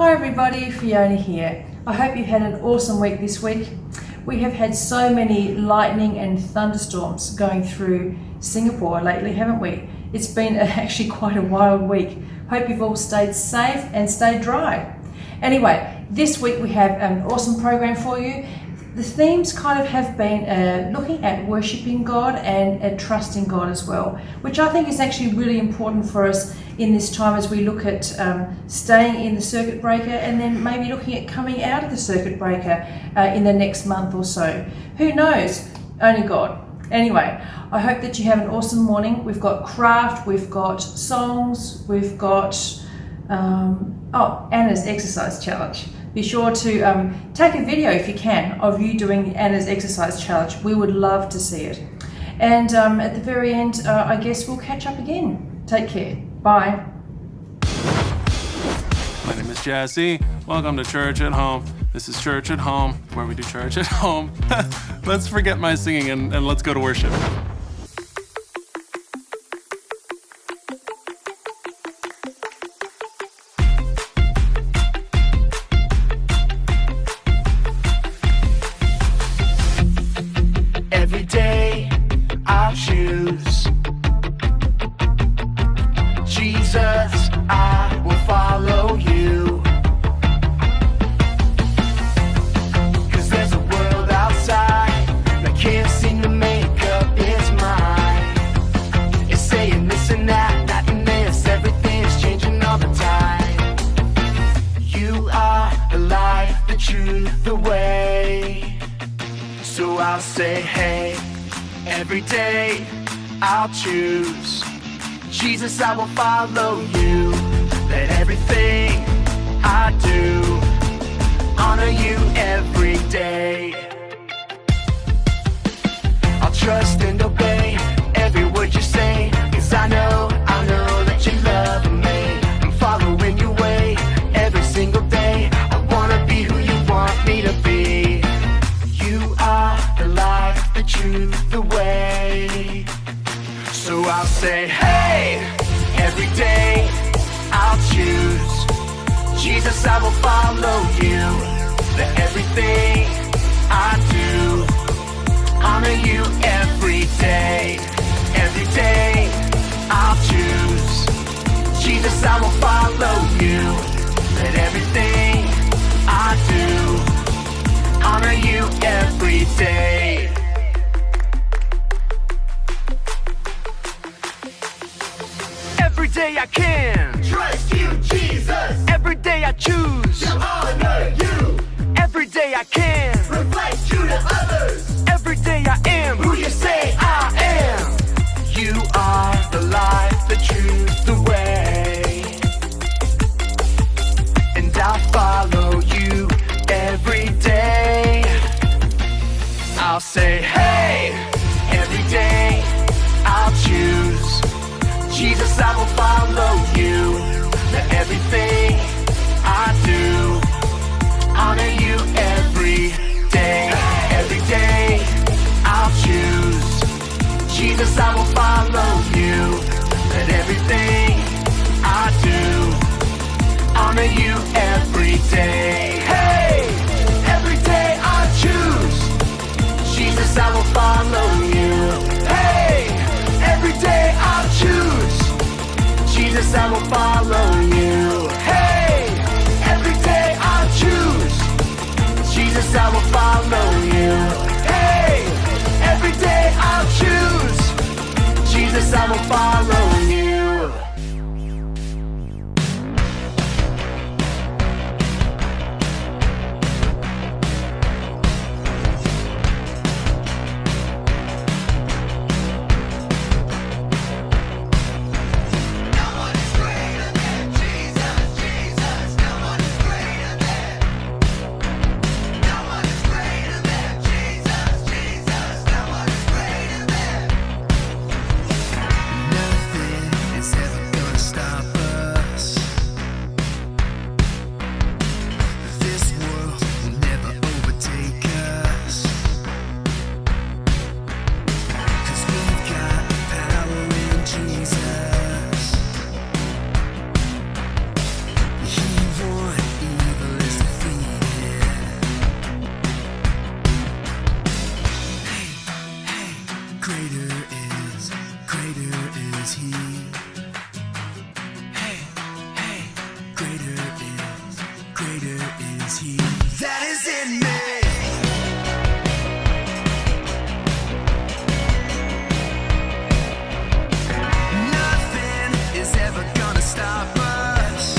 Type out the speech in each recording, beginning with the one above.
Hi everybody, Fiona here. I hope you've had an awesome week this week. We have had so many lightning and thunderstorms going through Singapore lately, haven't we? It's been actually quite a wild week. Hope you've all stayed safe and stayed dry. Anyway, this week we have an awesome program for you. The themes kind of have been looking at worshipping God and trusting God as well, which I think is actually really important for us in this time as we look at staying in the circuit breaker and then maybe looking at coming out of the circuit breaker in the next month or so. Who knows? Only God. Anyway, I hope that you have an awesome morning. We've got craft, we've got songs, we've got Anna's exercise challenge. Be sure to take a video if you can of you doing Anna's exercise challenge. We would love to see it. And at the very end, I guess we'll catch up again. Take care. Bye. My name is Jazzy. Welcome to Church at Home. This is Church at Home, where we do church at home. Let's forget my singing and let's go to worship. Every day I'll choose Jesus, I will follow you. 'Cause there's a world outside that can't seem to make up its mind. It's saying this and that and this, everything's changing all the time. You are the light, the truth, the way. So I'll say, hey, every day I'll choose Jesus, I will follow you. Let everything I do honor you every day. I'll trust and obey every word you say, 'cause I know that you love me. I'm following your way every single day. I wanna be who you want me to be. You are the life, the truth, the way. So I'll say, hey, every day I'll choose Jesus, I will follow you. Let everything I do honor you every day. Every day I'll choose Jesus, I will follow you. Let everything I do honor you every day. Every day I can Trust you, Jesus, every day I choose to honor you, every day I can reflect you to others, every day I am who you say I am. You are the light, the truth, the way. And I'll follow you every day. I'll say, hey, every day I'll choose Jesus, I will follow you. Let everything I do honor you every day. Every day I'll choose Jesus, I will follow you. Let everything I do honor you every day. Hey, every day I choose Jesus, I will follow you. Hey, every day I'll choose Jesus, I will follow you. Hey, every day I'll choose Jesus, I will follow you. Hey, every day I'll choose Jesus, I will follow you. Nothing is ever gonna is He. Hey, hey, greater is He that is in me. Nothing is ever gonna stop us.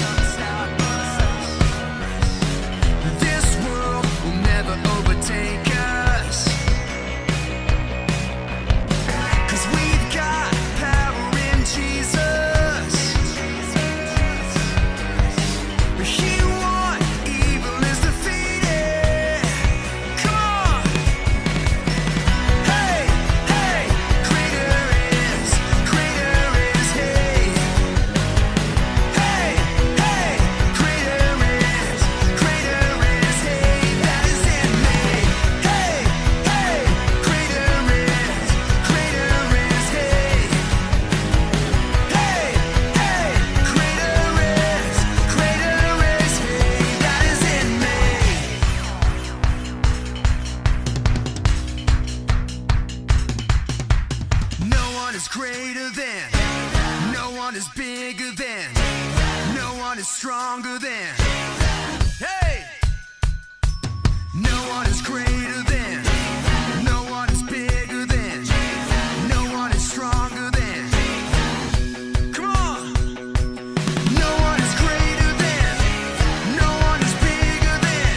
This world will never overtake us. 'Cause we've got power in Jesus. He won, evil is defeated. Come on. Hey, hey, greater is He. Hey, hey, greater is He that is in me. Hey, hey, greater is He. Hey, hey, greater is He that is in me. No one is greater than, no one is bigger than, no one is stronger than. Hey! No one is greater than, no one is bigger than, no one is stronger than. Come on! No one is greater than, no one is bigger than,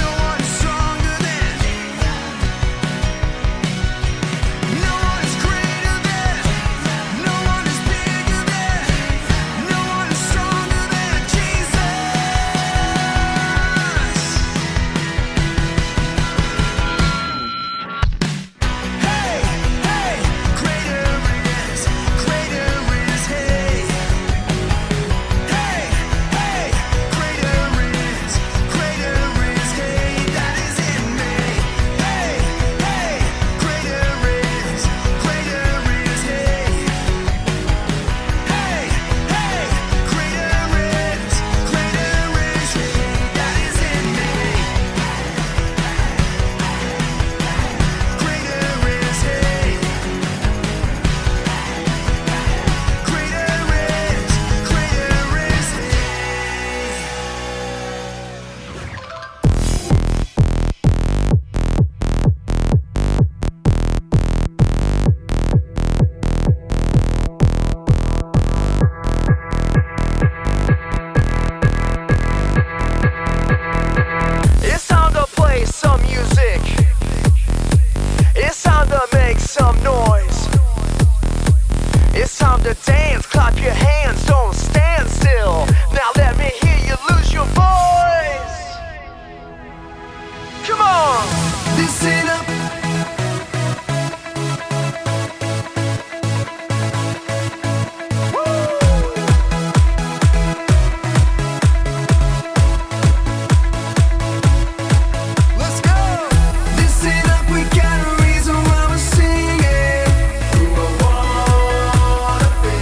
no one is stronger than. No one is greater than, no one is bigger than, no one is stronger than Jesus. Hey, hey, greater is He. Hey, hey, greater is He that is in me. Hey, hey, greater is He. Hey, hey, greater is He that is in me. Greater is He. It's time to play some music. It's time to make some noise. It's time to dance, clap your hands, don't stand still. Now let me hear you lose your voice. Come on, listen up. Let's go. Listen up, we got a reason why we're singing. Who I wanna be.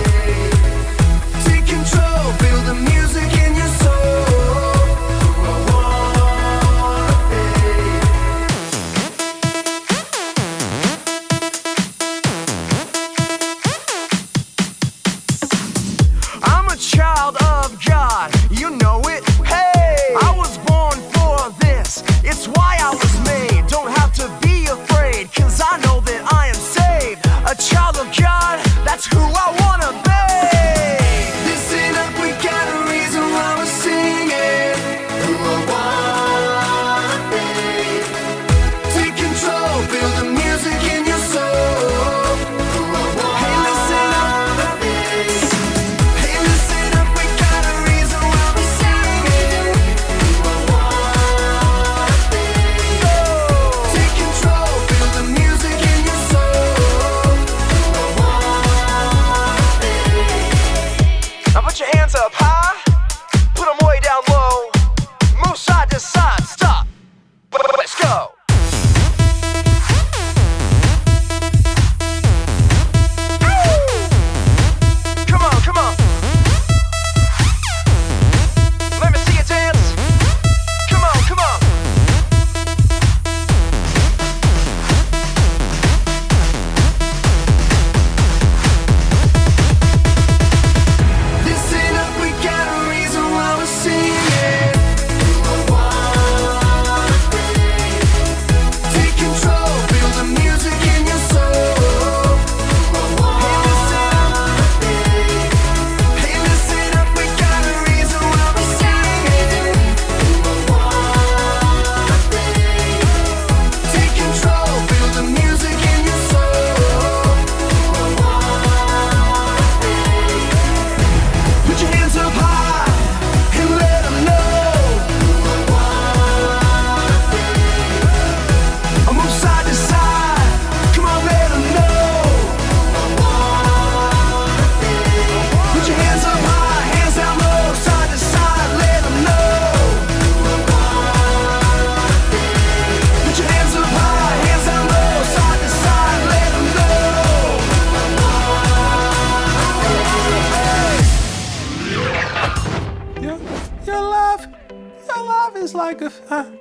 like a fire.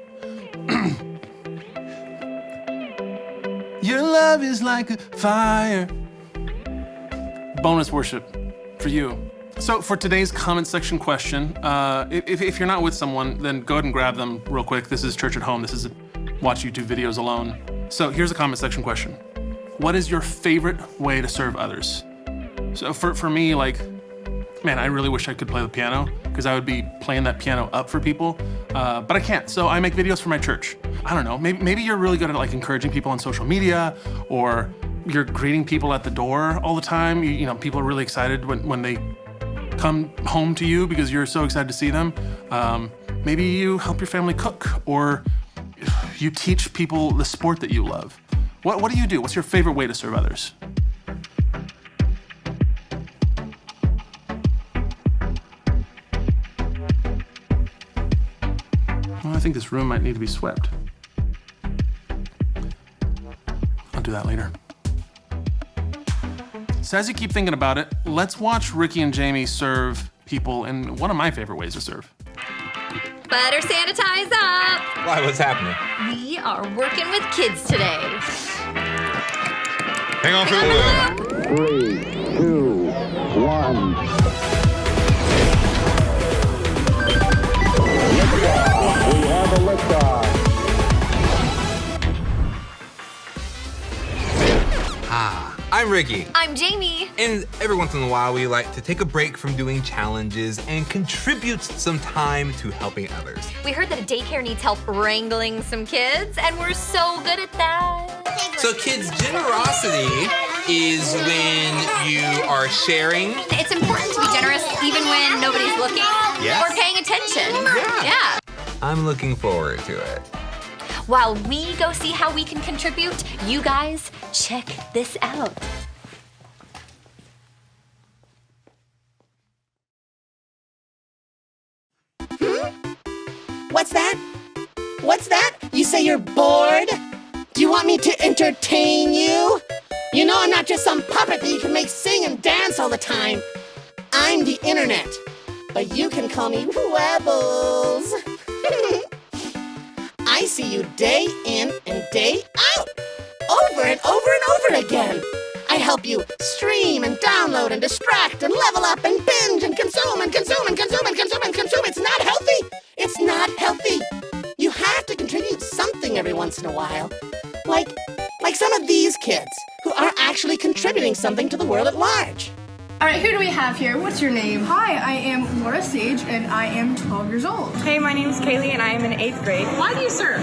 Your love is like a fire. Bonus worship for you. So for today's comment section question, if you're not with someone, then go ahead and grab them real quick. This is church at home. This isn't watch YouTube videos alone. So here's a comment section question. What is your favorite way to serve others? So for me, like, man, I really wish I could play the piano because I would be playing that piano up for people, but I can't. So I make videos for my church. I don't know, maybe you're really good at like encouraging people on social media, or you're greeting people at the door all the time. You know, people are really excited when they come home to you because you're so excited to see them. Maybe you help your family cook, or you teach people the sport that you love. What do you do? What's your favorite way to serve others? Well, I think this room might need to be swept. I'll do that later. So as you keep thinking about it, let's watch Ricky and Jamie serve people in one of my favorite ways to serve. Better sanitize up. Why, what's happening? We are working with kids today. Hang on for the wheel. 3, 2, 1. Liftoff. We have a liftoff. I'm Ricky. I'm Jamie. And every once in a while, we like to take a break from doing challenges and contribute some time to helping others. We heard that a daycare needs help wrangling some kids, and we're so good at that. So kids, generosity is when you are sharing. It's important to be generous even when nobody's looking Yes. or paying attention. Yeah. I'm looking forward to it. While we go see how we can contribute, you guys check this out. What's that? What's that? You say you're bored? Do you want me to entertain you? You know I'm not just some puppet that you can make sing and dance all the time. I'm the internet, but you can call me Webbles. I see you day in and day out, over and over and over again. I help you stream and download and distract and level up and binge and consume and consume and consume and consume and consume. It's not healthy. It's not healthy. You have to contribute something every once in a while. Like some of these kids who are actually contributing something to the world at large. All right, who do we have here? What's your name? Hi, I am Laura Sage, and I am 12 years old. Hey, my name's Kaylee, and I am in 8th grade. Why do you serve?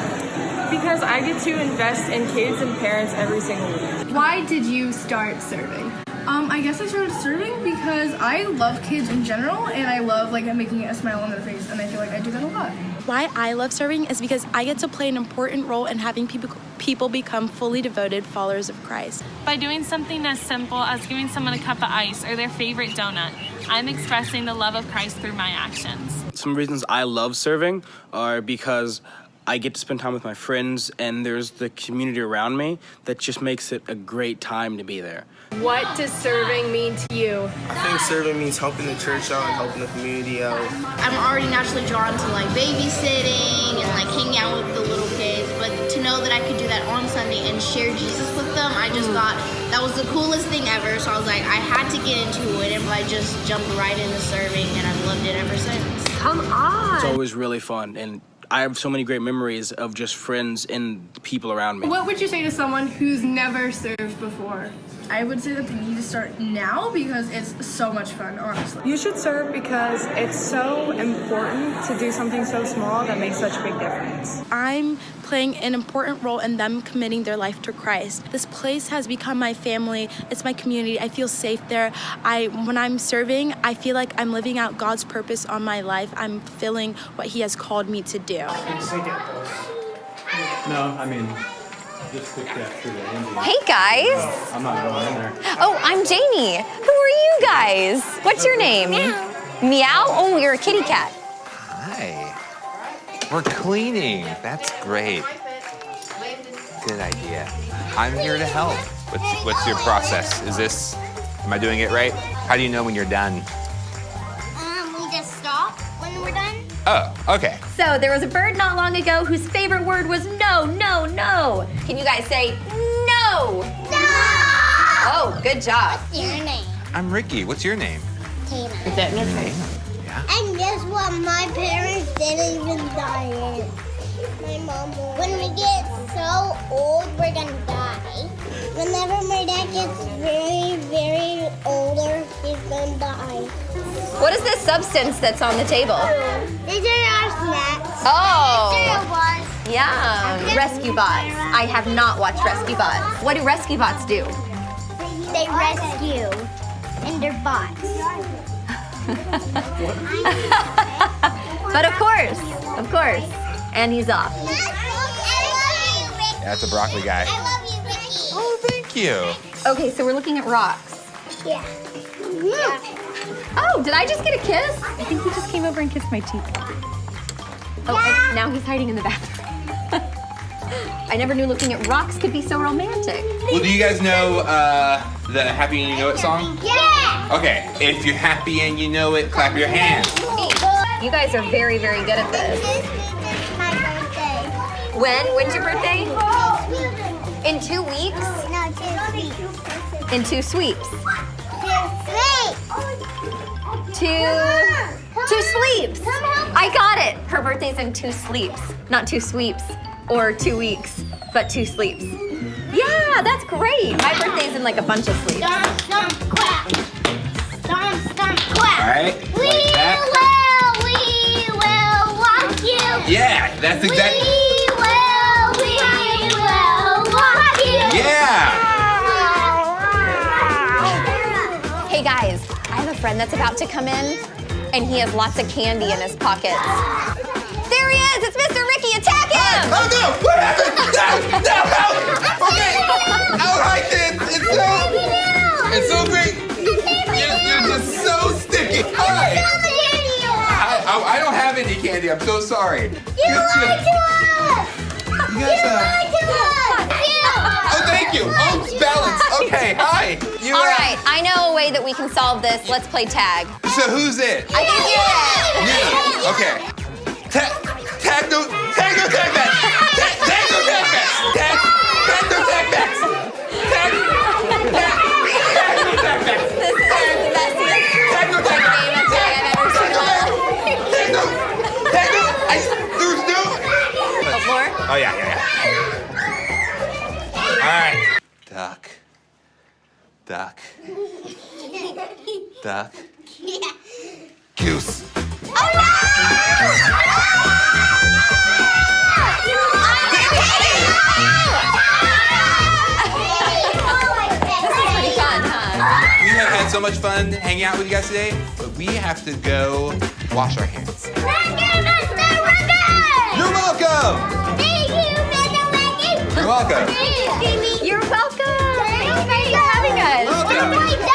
Because I get to invest in kids and parents every single week. Why did you start serving? I guess I started serving because I love kids in general, and I love making a smile on their face, and I feel like I do that a lot. Why I love serving is because I get to play an important role in having people become fully devoted followers of Christ. By doing something as simple as giving someone a cup of ice or their favorite donut, I'm expressing the love of Christ through my actions. Some reasons I love serving are because I get to spend time with my friends, and there's the community around me that just makes it a great time to be there. What does serving mean to you? I think serving means helping the church out and helping the community out. I'm already naturally drawn to babysitting and hanging out with the little kids, but to know that I could do that on Sunday and share Jesus with them, I just thought that was the coolest thing ever. So I was like, I had to get into it, and I just jumped right into serving, and I've loved it ever since. Come on! It's always really fun, and I have so many great memories of just friends and the people around me. What would you say to someone who's never served before? I would say that they need to start now because it's so much fun, honestly. You should serve because it's so important to do something so small that makes such a big difference. I'm playing an important role in them committing their life to Christ. This place has become my family. It's my community. I feel safe there. When I'm serving, I feel like I'm living out God's purpose on my life. I'm fulfilling what He has called me to do. No, I mean, just stick that through the engine. Hey, guys. No, I'm not going in there. Oh, I'm Jamie. Who are you guys? What's your name? Meow. Meow? Oh, you're a kitty cat. Hi. We're cleaning. That's great. Good idea. I'm here to help. What's your process? Am I doing it right? How do you know when you're done? We just stop when we're done. Oh, okay. So there was a bird not long ago whose favorite word was no, no, no. Can you guys say no? No! Oh, good job. What's your name? I'm Ricky. What's your name? Tina. Is that Nicole? Yeah. And guess what? My parents didn't even die in. My mom. When we get so old, we're gonna die. Whenever my dad gets very, very older, he's gonna die. What is this substance that's on the table? These are our snacks. Oh. Yeah. Yeah, Rescue Bots. I have not watched Rescue Bots. What do Rescue Bots do? They rescue, and they're bots. But of course. And he's off. That's a broccoli guy. I love you, Ricky. Oh, thank you. Okay, so we're looking at rocks. Yeah. Oh, did I just get a kiss? I think he just came over and kissed my cheek. Oh, and now he's hiding in the bathroom. I never knew looking at rocks could be so romantic. Well, do you guys know the Happy and You Know It song? Yeah. Okay, if you're happy and you know it, clap your hands. You guys are very, very good at this. This is my birthday. When's your birthday? In 2 weeks? No, 2 weeks. In 2 sweeps. 2 Two sleeps. I got it. Her birthday's in 2 sleeps. Not 2 sweeps or 2 weeks, but 2 sleeps. Yeah, that's great. My birthday's in like a bunch of sleeps. Stomp, stomp, clap. Stomp, stomp, clap. All right, We like that. will walk you. Yeah, that's exactly. We will walk you. Yeah. Hey guys, I have a friend that's about to come in, and he has lots of candy in his pockets. There he is! It's Mr. Ricky! Attack him! Oh no! What happened? No! Okay. Oh, hi, kids. It's so great. You're just so sticky. Hi. I don't have any candy. I'm so sorry. You lied to us. You guys, Oh, thank you. Oh, it's balanced. Okay, hi. You, All right, I know a way that we can solve this. Let's play tag. So who's it? I think you're it. You. Okay. Tag no tag match. Tag no tag match. Tag no tag match. Tag no tag match. This is the best game of tag I've ever seen. Tag no. There's no. More? Oh yeah. All right. Duck. Goose. Oh no! This is pretty fun, huh? We have had so much fun hanging out with you guys today, but we have to go wash our hands. Thank you, Mr. Ricky! You're welcome! Thank you, Mr. Ricky! You're welcome. You're welcome. Thanks for having us. Welcome.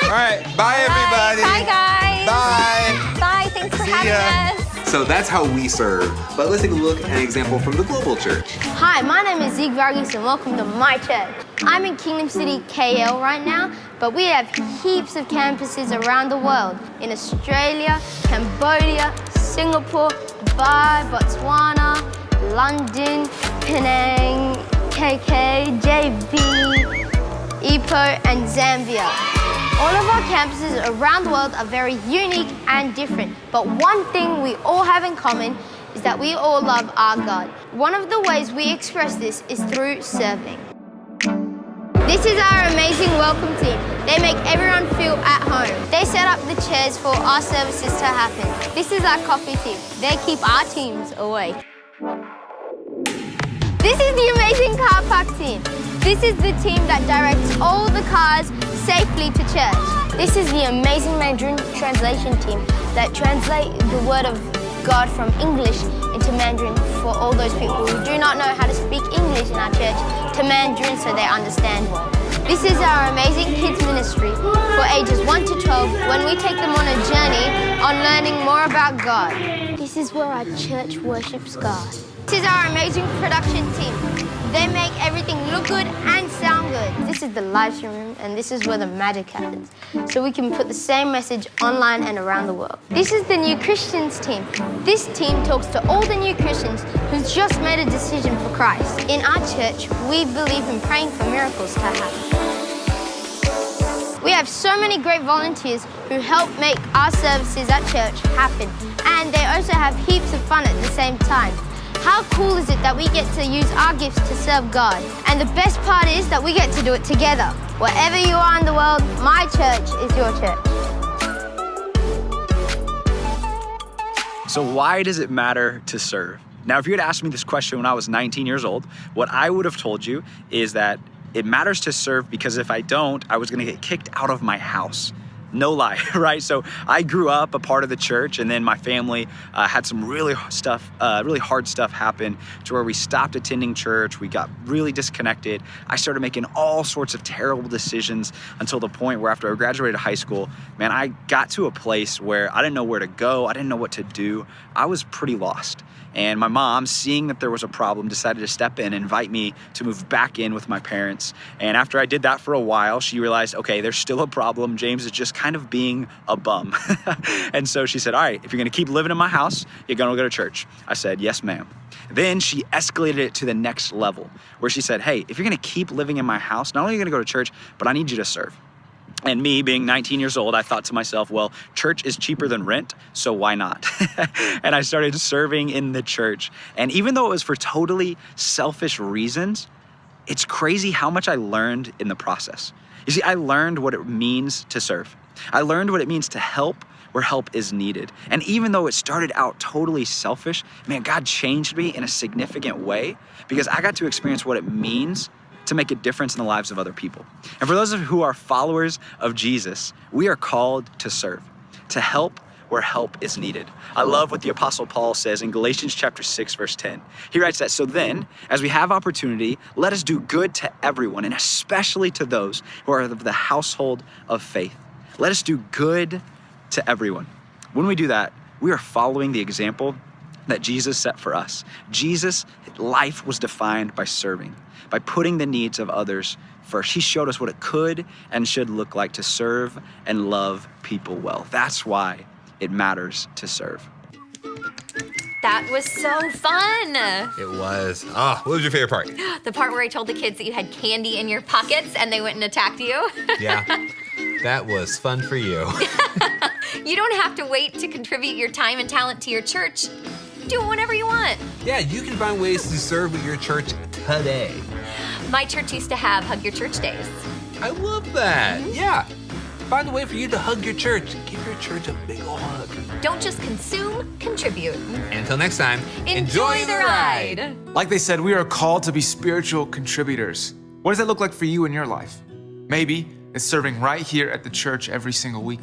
All right, bye everybody. Bye, guys. Bye. Bye, thanks for See having ya. us. So that's how we serve, but let's take a look at an example from the Global Church. Hi, my name is Zeke Vargas and welcome to my church. I'm in Kingdom City, KL right now, but we have heaps of campuses around the world. In Australia, Cambodia, Singapore, Dubai, Botswana, London, Penang, KK, JB, Ipoh, and Zambia. All of our campuses around the world are very unique and different, but one thing we all have in common is that we all love our God. One of the ways we express this is through serving. This is our amazing welcome team. They make everyone feel at home. They set up the chairs for our services to happen. This is our coffee team. They keep our teams awake. This is the amazing car park team. This is the team that directs all the cars safely to church. This is the amazing Mandarin translation team that translate the word of God from English into Mandarin for all those people who do not know how to speak English in our church to Mandarin so they understand more. This is our amazing kids ministry for ages 1 to 12 when we take them on a journey on learning more about God. This is where our church worships God. This is our amazing production team. They make everything look good and sound good. This is the live stream room, and this is where the magic happens. So we can put the same message online and around the world. This is the New Christians team. This team talks to all the new Christians who's just made a decision for Christ. In our church, we believe in praying for miracles to happen. We have so many great volunteers who help make our services at church happen, and they also have heaps of fun at the same time. How cool is it that we get to use our gifts to serve God? And the best part is that we get to do it together. Wherever you are in the world, my church is your church. So why does it matter to serve? Now, if you had asked me this question when I was 19 years old, what I would have told you is that it matters to serve because if I don't, I was gonna get kicked out of my house. No lie, right? So I grew up a part of the church, and then my family had some really hard stuff happen to where we stopped attending church. We got really disconnected. I started making all sorts of terrible decisions until the point where after I graduated high school, man, I got to a place where I didn't know where to go. I didn't know what to do. I was pretty lost. And my mom, seeing that there was a problem, decided to step in and invite me to move back in with my parents. And after I did that for a while, she realized, okay, there's still a problem. James is just kind of being a bum. And so she said, all right, if you're gonna keep living in my house, you're gonna go to church. I said, yes, ma'am. Then she escalated it to the next level, where she said, hey, if you're gonna keep living in my house, not only are you gonna go to church, but I need you to serve. And me being 19 years old, I thought to myself, well, church is cheaper than rent, so why not? And I started serving in the church. And even though it was for totally selfish reasons, it's crazy how much I learned in the process. You see, I learned what it means to serve. I learned what it means to help where help is needed. And even though it started out totally selfish, man, God changed me in a significant way because I got to experience what it means to make a difference in the lives of other people. And for those of you who are followers of Jesus, we are called to serve, to help where help is needed. I love what the Apostle Paul says in Galatians chapter 6, verse 10. He writes that, so then, as we have opportunity, let us do good to everyone, and especially to those who are of the household of faith. Let us do good to everyone. When we do that, we are following the example that Jesus set for us. Jesus' life was defined by serving, by putting the needs of others first. He showed us what it could and should look like to serve and love people well. That's why it matters to serve. That was so fun. It was. What was your favorite part? The part where I told the kids that you had candy in your pockets and they went and attacked you. Yeah, that was fun for you. You don't have to wait to contribute your time and talent to your church. Do it whenever you want. Yeah, you can find ways to serve at your church today. My church used to have Hug Your Church days. I love that. Yeah. Find a way for you to hug your church. Give your church a big ol' hug. Don't just consume, contribute. Until next time, enjoy the ride. Like they said, we are called to be spiritual contributors. What does that look like for you in your life? Maybe it's serving right here at the church every single week.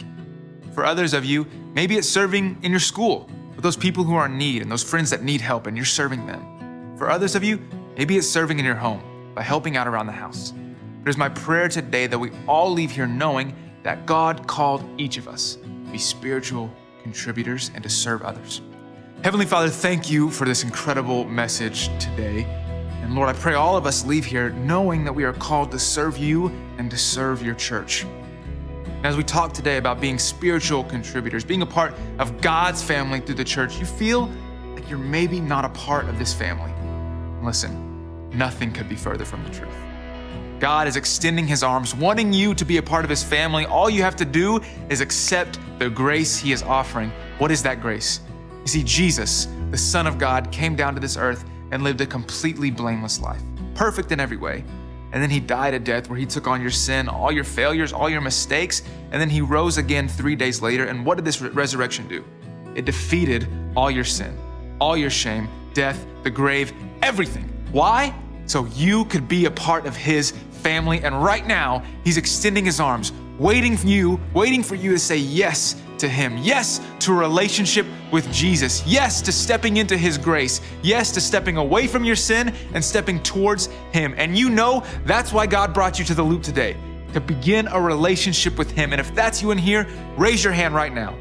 For others of you, maybe it's serving in your school with those people who are in need and those friends that need help and you're serving them. For others of you, maybe it's serving in your home by helping out around the house. It is my prayer today that we all leave here knowing that God called each of us to be spiritual contributors and to serve others. Heavenly Father, thank you for this incredible message today. And Lord, I pray all of us leave here knowing that we are called to serve you and to serve your church. And as we talk today about being spiritual contributors, being a part of God's family through the church, you feel like you're maybe not a part of this family. Listen, nothing could be further from the truth. God is extending his arms, wanting you to be a part of his family. All you have to do is accept the grace he is offering. What is that grace? You see, Jesus, the Son of God, came down to this earth and lived a completely blameless life, perfect in every way. And then he died a death where he took on your sin, all your failures, all your mistakes, and then he rose again 3 days later. And what did this resurrection do? It defeated all your sin, all your shame, death, the grave, everything. Why? So you could be a part of his family. And right now, he's extending his arms, waiting for you to say yes to him. Yes to a relationship with Jesus. Yes to stepping into his grace. Yes to stepping away from your sin and stepping towards him. And you know that's why God brought you to the Loop today, to begin a relationship with him. And if that's you in here, raise your hand right now.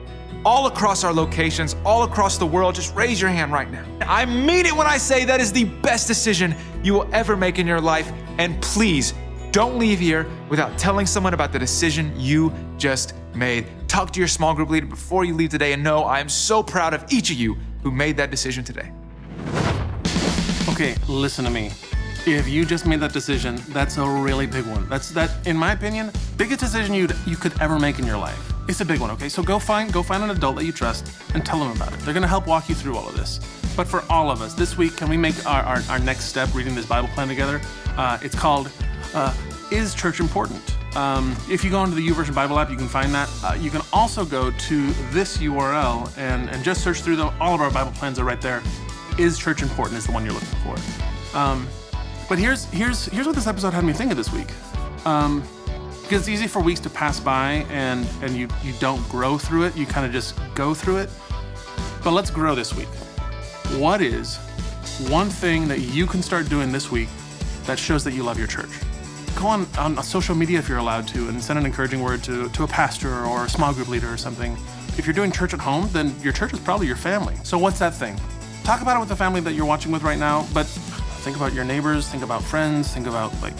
all across our locations, all across the world, just raise your hand right now. I mean it when I say that is the best decision you will ever make in your life. And please, don't leave here without telling someone about the decision you just made. Talk to your small group leader before you leave today and know I am so proud of each of you who made that decision today. Okay, listen to me. If you just made that decision, that's a really big one. That's, in my opinion, biggest decision you could ever make in your life. It's a big one, okay? So go find an adult that you trust and tell them about it. They're gonna help walk you through all of this. But for all of us, this week, can we make our next step reading this Bible plan together? It's called, Is Church Important? If you go into the YouVersion Bible app, you can find that. You can also go to this URL and just search through them. All of our Bible plans are right there. Is Church Important is the one you're looking for. But here's what this episode had me thinking this week. Because it's easy for weeks to pass by and you don't grow through it. You kind of just go through it. But let's grow this week. What is one thing that you can start doing this week that shows that you love your church? Go on social media if you're allowed to and send an encouraging word to a pastor or a small group leader or something. If you're doing church at home, then your church is probably your family. So what's that thing? Talk about it with the family that you're watching with right now, but think about your neighbors, think about friends, think about, like,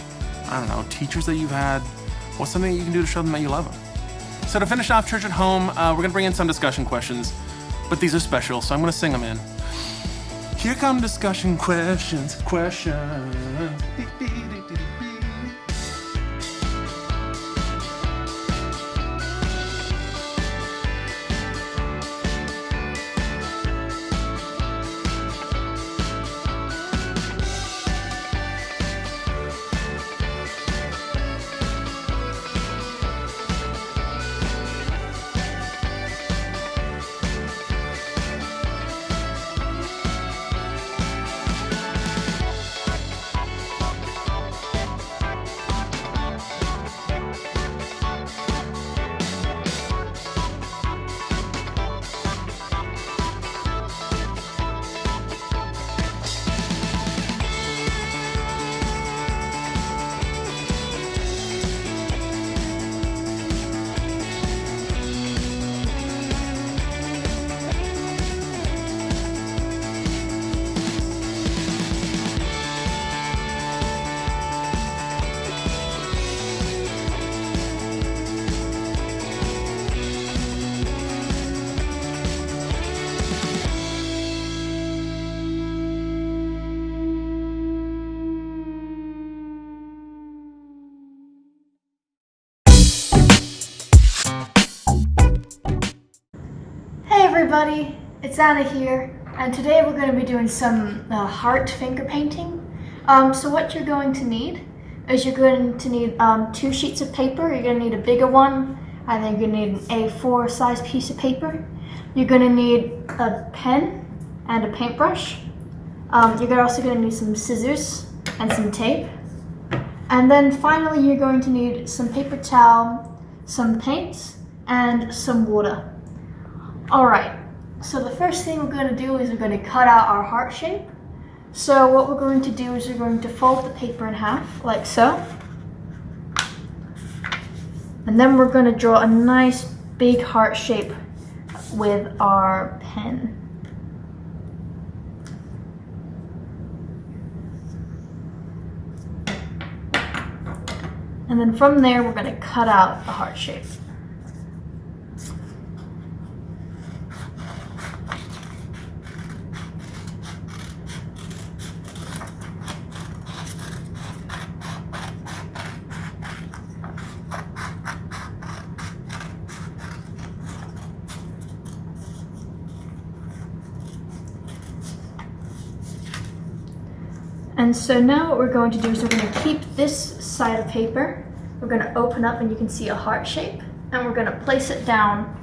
I don't know, teachers that you've had. What's something you can do to show them that you love them? So to finish off Church at Home, we're gonna bring in some discussion questions, but these are special, so I'm gonna sing them in. Here come discussion questions. Hey everybody, it's Anna here, and today we're going to be doing some heart finger painting. So what you're going to need is you're going to need 2 sheets of paper. You're going to need a bigger one, and then you're going to need an A4 size piece of paper. You're going to need a pen and a paintbrush. You're also going to need some scissors and some tape. And then finally you're going to need some paper towel, some paint, and some water. Alright, so the first thing we're going to do is we're going to cut out our heart shape. So what we're going to do is we're going to fold the paper in half, like so. And then we're going to draw a nice big heart shape with our pen. And then from there we're going to cut out the heart shape. And so now what we're going to do is we're going to keep this side of paper. We're going to open up and you can see a heart shape. And we're going to place it down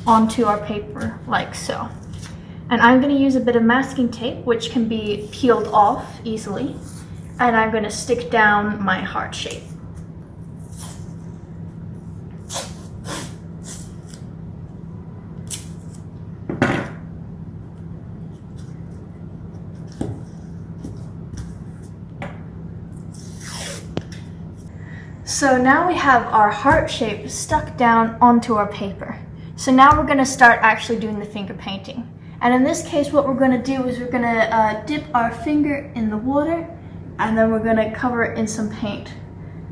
onto our paper like so. And I'm going to use a bit of masking tape, which can be peeled off easily. And I'm going to stick down my heart shape. So now we have our heart shape stuck down onto our paper. So now we're gonna start actually doing the finger painting. And in this case, what we're gonna do is we're gonna dip our finger in the water, and then we're gonna cover it in some paint.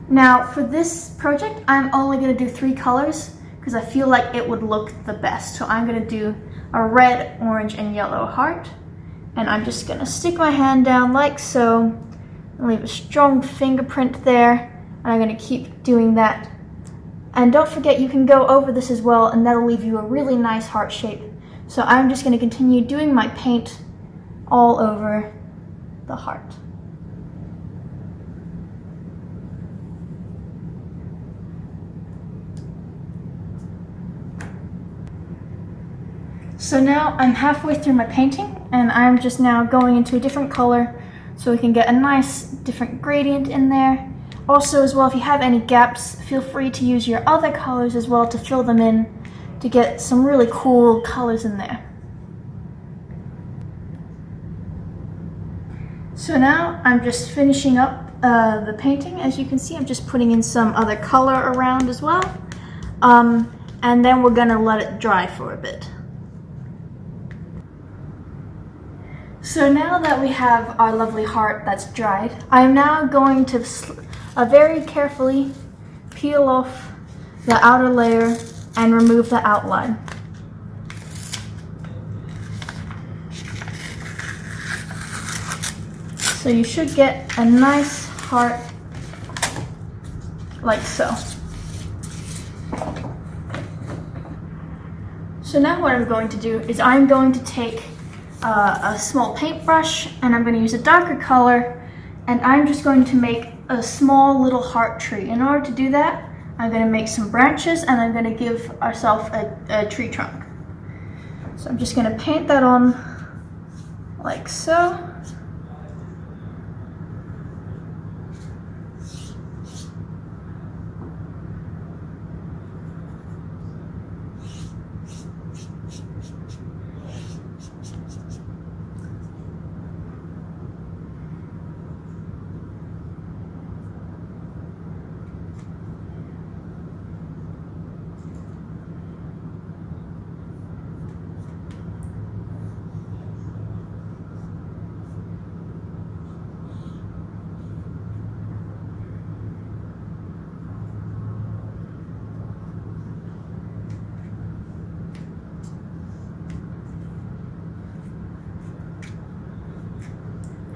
Now for this project, I'm only gonna do 3 colors because I feel like it would look the best. So I'm gonna do a red, orange, and yellow heart. And I'm just gonna stick my hand down like so, and leave a strong fingerprint there. And I'm gonna keep doing that. And don't forget, you can go over this as well, and that'll leave you a really nice heart shape. So I'm just gonna continue doing my paint all over the heart. So now I'm halfway through my painting, and I'm just now going into a different color so we can get a nice different gradient in there. Also as well, if you have any gaps, feel free to use your other colors as well to fill them in to get some really cool colors in there. So now I'm just finishing up the painting. As you can see, I'm just putting in some other color around as well. And then we're gonna let it dry for a bit. So now that we have our lovely heart that's dried, I'm now going to very carefully peel off the outer layer and remove the outline. So you should get a nice heart like so. So now what I'm going to do is I'm going to take a small paintbrush, and I'm going to use a darker color, and I'm just going to make a small little heart tree. In order to do that, I'm going to make some branches, and I'm going to give ourselves a tree trunk. So I'm just going to paint that on like so.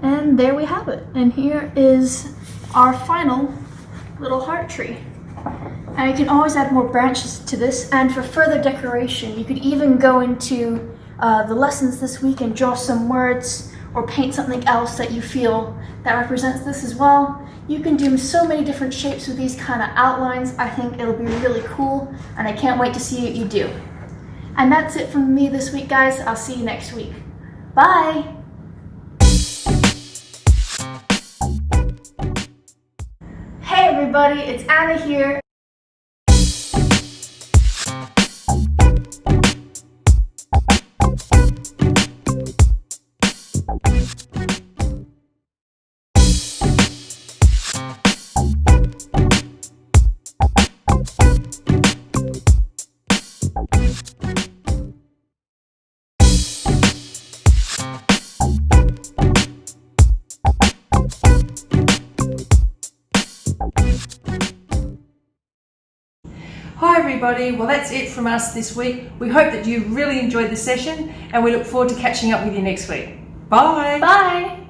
And there we have it. And here is our final little heart tree. And you can always add more branches to this, and for further decoration, you could even go into the lessons this week and draw some words or paint something else that you feel that represents this as well. You can do so many different shapes with these kind of outlines. I think it'll be really cool, and I can't wait to see what you do. And that's it from me this week, guys. I'll see you next week. Bye! Hey everybody, it's Anna here. Hi everybody, well that's it from us this week. We hope that you really enjoyed the session, and we look forward to catching up with you next week. Bye! Bye!